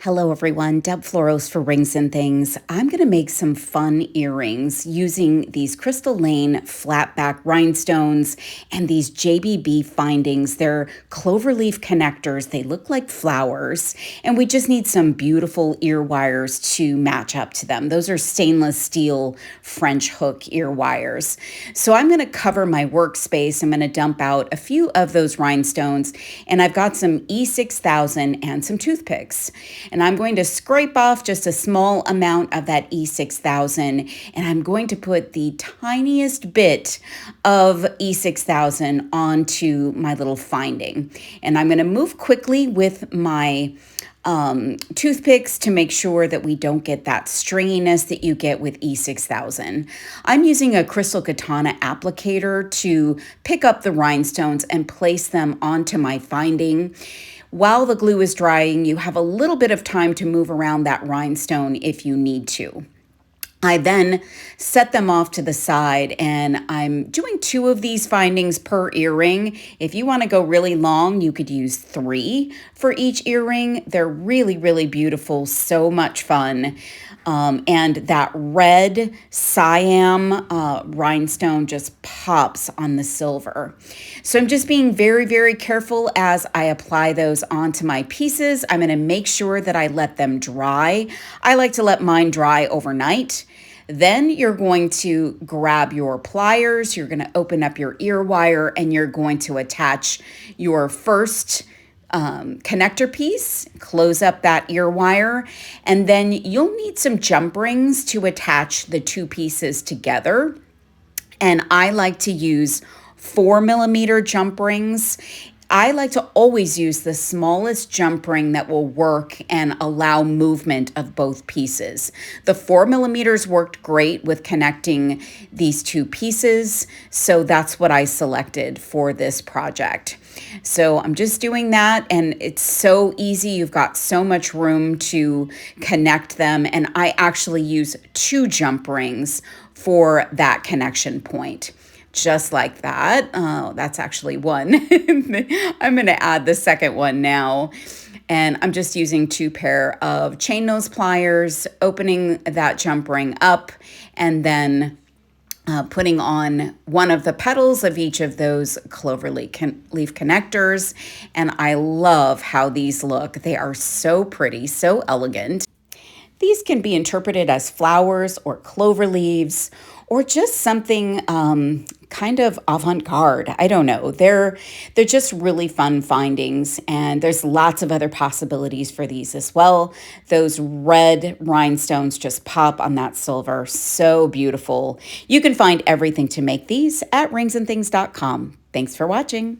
Hello everyone, Deb Floros for Rings and Things. I'm going to make some fun earrings using these Crystal Lane flatback rhinestones and these JBB findings. They're cloverleaf connectors. They look like flowers, and we just need some beautiful ear wires to match up to them. Those are stainless steel French hook ear wires. So I'm going to cover my workspace. I'm going to dump out a few of those rhinestones, and I've got some E6000 and some toothpicks. And I'm going to scrape off just a small amount of that E6000, and I'm going to put the tiniest bit of E6000 onto my little finding. And I'm going to move quickly with my toothpicks to make sure that we don't get that stringiness that you get with E6000. I'm using a Crystal Katana applicator to pick up the rhinestones and place them onto my finding. While the glue is drying, you have a little bit of time to move around that rhinestone if you need to. I then set them off to the side, and I'm doing 2 of these findings per earring. If you want to go really long, you could use 3 for each earring. They're really, really beautiful, so much fun. And that red Siam rhinestone just pops on the silver. So I'm just being very, very careful as I apply those onto my pieces. I'm going to make sure that I let them dry. I like to let mine dry overnight. Then you're going to grab your pliers, you're going to open up your ear wire, and you're going to attach your first connector piece, close up that ear wire, and then you'll need some jump rings to attach the 2 pieces together. And I like to use 4mm jump rings. I like to always use the smallest jump ring that will work and allow movement of both pieces. The 4mm worked great with connecting these 2 pieces, so that's what I selected for this project. So I'm just doing that, and it's so easy. You've got so much room to connect them, and I actually use 2 jump rings for that connection point. Just like that. Oh, that's actually 1. I'm going to add the second one now. And I'm just using 2 pair of chain nose pliers, opening that jump ring up, and then putting on one of the petals of each of those cloverleaf connectors. And I love how these look. They are so pretty, so elegant. These can be interpreted as flowers or clover leaves or just something kind of avant-garde. I don't know. They're just really fun findings, and there's lots of other possibilities for these as well. Those red rhinestones just pop on that silver. So beautiful. You can find everything to make these at ringsandthings.com. Thanks for watching.